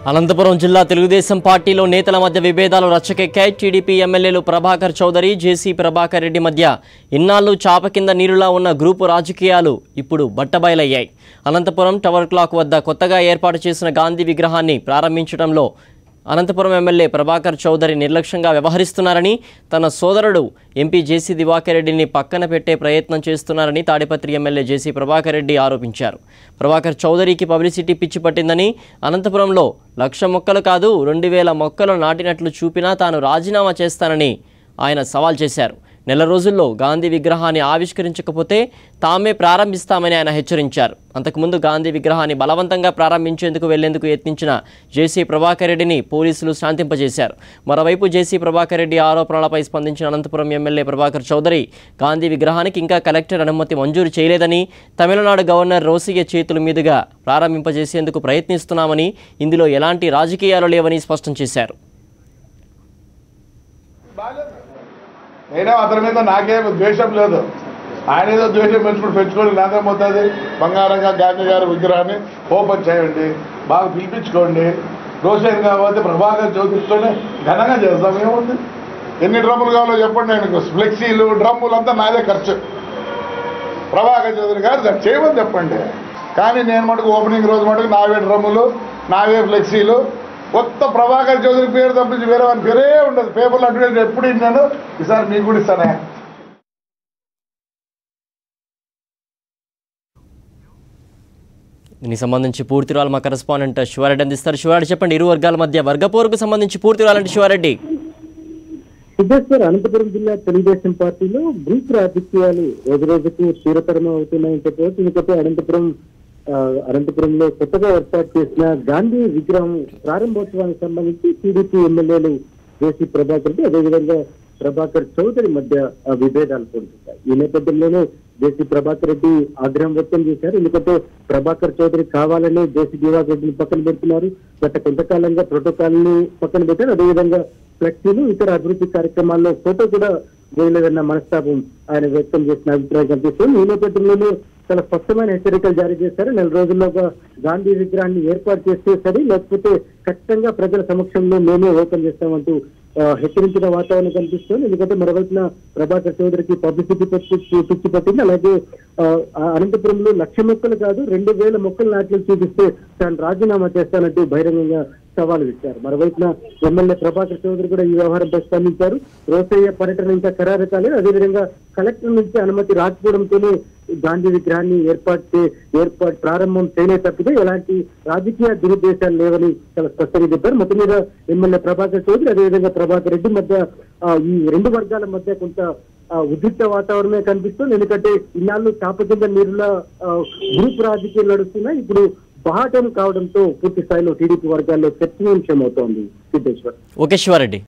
అనంతపురం జిల్లా తెలుగుదేశం పార్టీలో నేతల మధ్య విభేదాలు రచ్చకెక్కాయి. టీడీపీ ఎమ్మెల్యేలు ప్రభాకర్ చౌదరి, జేసీ ప్రభాకర్ రెడ్డి మధ్య ఇన్నాళ్లు చాప కింద నీరులా ఉన్న గ్రూపు రాజకీయాలు ఇప్పుడు బట్టబయలయ్యాయి. అనంతపురం టవర్ క్లాక్ వద్ద కొత్తగా ఏర్పాటు చేసిన గాంధీ విగ్రహాన్ని ప్రారంభించడంలో అనంతపురం ఎమ్మెల్యే ప్రభాకర్ చౌదరి నిర్లక్ష్యంగా వ్యవహరిస్తున్నారని, తన సోదరుడు ఎంపీ జేసీ దివాకర్ రెడ్డిని పక్కన పెట్టే ప్రయత్నం చేస్తున్నారని తాడిపత్రి ఎమ్మెల్యే జేసీ ప్రభాకర్ రెడ్డి ఆరోపించారు. ప్రభాకర్ చౌదరికి పబ్లిసిటీ పిచ్చి పట్టిందని, అనంతపురంలో 1,00,000 మొక్కలు కాదు 2,000 మొక్కలు నాటినట్లు చూపినా తాను రాజీనామా చేస్తానని ఆయన సవాల్ చేశారు. నెల రోజుల్లో గాంధీ విగ్రహాన్ని ఆవిష్కరించకపోతే తామే ప్రారంభిస్తామని ఆయన హెచ్చరించారు. అంతకుముందు గాంధీ విగ్రహాన్ని బలవంతంగా ప్రారంభించేందుకు వెళ్లేందుకు యత్నించిన జేసీ ప్రభాకర్ రెడ్డిని పోలీసులు శాంతింపజేశారు. మరోవైపు జేసీ ప్రభాకర్ రెడ్డి ఆరోపణలపై స్పందించిన అనంతపురం ఎమ్మెల్యే ప్రభాకర్ చౌదరి, గాంధీ విగ్రహానికి ఇంకా కలెక్టర్ అనుమతి మంజూరు చేయలేదని, తమిళనాడు గవర్నర్ రోసయ్య చేతుల మీదుగా ప్రారంభింపజేసేందుకు ప్రయత్నిస్తున్నామని, ఇందులో ఎలాంటి రాజకీయాలు లేవని స్పష్టం చేశారు. నేనే అతని మీద నాకేం ద్వేషం లేదు. ఆయన ఏదో ద్వేషం పెంచుకొని నాకేమవుతుంది. బంగారంగా గాంధీ గారి విగ్రహాన్ని ఓపెన్ చేయండి, బాగా పిలిపించుకోండి. రోషన్ కాకపోతే ప్రభాకర్ చౌదరితోనే ఘనంగా చేస్తాం. ఏముంది, ఎన్ని డ్రమ్ములు కావాలో చెప్పండి. నేను ఫ్లెక్సీలు డ్రమ్ములు అంతా నాదే ఖర్చు. ప్రభాకర్ చౌదరి గారు దాన్ని చేయమని చెప్పండి. కానీ నేను మటుకు ఓపెనింగ్ రోజు మటుకు నావే డ్రమ్ములు, నావే ఫ్లెక్సీలు. కొత్త ప్రభాకర్ చౌదరి పేరు తప్పించి వేరే వాని పేరే ఉండదు. పేపర్లో అడ్వర్టైజ్ ఎప్పుడు ఇన్నాను, ఈసారి మీకు కూడా ఇస్తానే. దీనికి సంబంధించి పూర్తి వివరాలు మా కరెస్పాండెంట్ శివారెడ్డి అందిస్తారు. శివారెడ్డి, చెప్పండి, ఇరు వర్గాల మధ్య వర్గపోరుకు సంబంధించి పూర్తి వివరాలంటే శివారెడ్డి. అనంతపురం జిల్లా తెలుగుదేశం పార్టీలో గ్రూప్ రాజకీయాలు రోజు రోజుకు తీవ్రతరం అవుతున్నాయని చెప్పవచ్చు. ఎందుకంటే అనంతపురంలో కొత్తగా ఏర్పాటు చేసిన గాంధీ విగ్రహం ప్రారంభోత్సవానికి సంబంధించి టీడీపీ ఎమ్మెల్యేలు జేసీ ప్రభాకర్ రెడ్డి, అదేవిధంగా ప్రభాకర్ చౌదరి మధ్య విభేదాలు పొందుతాయి. ఈ నేపథ్యంలోనే జేసీ ప్రభాకర్ రెడ్డి ఆగ్రహం వ్యక్తం చేశారు. ఎందుకంటే ప్రభాకర్ చౌదరి కావాలనే జేసీ దివాకర్ రెడ్డిని పక్కన పెడుతున్నారు. గత కొంతకాలంగా ప్రోటోకాల్ ని పక్కన పెట్టారు. అదేవిధంగా ఫ్లెక్సీలు, ఇతర అభివృద్ధి కార్యక్రమాల్లో ఫోటో కూడా వేయలేదన్న మనస్తాపం ఆయన వ్యక్తం చేసిన అభిప్రాయం కనిపిస్తుంది. ఈ నేపథ్యంలోనే చాలా స్పష్టమైన హెచ్చరికలు జారీ చేశారు. నెల రోజుల్లోగా గాంధీ విగ్రహాన్ని ఏర్పాటు చేస్తే సరి, లేకపోతే ఖచ్చితంగా ప్రజల సమక్షంలో మేమే ఓపెన్ చేస్తామంటూ హెచ్చరించిన వాతావరణం కనిపిస్తుంది. ఎందుకంటే మరోవైపున ప్రభాకర్ చౌదరికి పబ్లిసిటీ పిచ్చి పట్టింది. అలాగే అనంతపురంలో 1,00,000 మొక్కలు కాదు 2,000 మొక్కలు నాట్లు చూపిస్తే తాను రాజీనామా చేస్తానంటూ బహిరంగంగా సవాలు ఇచ్చారు. మరోవైపున ఎమ్మెల్యే ప్రభాకర్ చౌదరి కూడా ఈ వ్యవహారంపై స్పందించారు. రోసయ్య పర్యటన ఇంకా ఖరారు కాలేదు. అదేవిధంగా కలెక్టర్ నుంచి అనుమతి రాకపోవడంతోనే గాంధీ విగ్రహాన్ని ఏర్పాటు ప్రారంభం చేయలే తప్పితే ఎలాంటి రాజకీయ దురుద్దేశాలు లేవని చాలా స్పష్టంగా చెప్పారు. మొత్తం మీద ఎమ్మెల్యే ప్రభాకర్ చౌదరి, అదేవిధంగా ప్రభాకర్ రెడ్డి మధ్య ఈ రెండు వర్గాల మధ్య కొంత ఉద్రిక్త వాతావరణమే కనిపిస్తుంది. ఎందుకంటే ఇన్నాళ్ళు చాప కింద నీరులా గ్రూప్ రాజకీయాలు నడుస్తున్నాయి. ఇప్పుడు బహాటం కావడంతో పూర్తి స్థాయిలో టీడీపీ వర్గాల్లో చర్చనీయాంశం అవుతోంది. సిద్ధేశ్వర్. ఓకే శివారెడ్డి.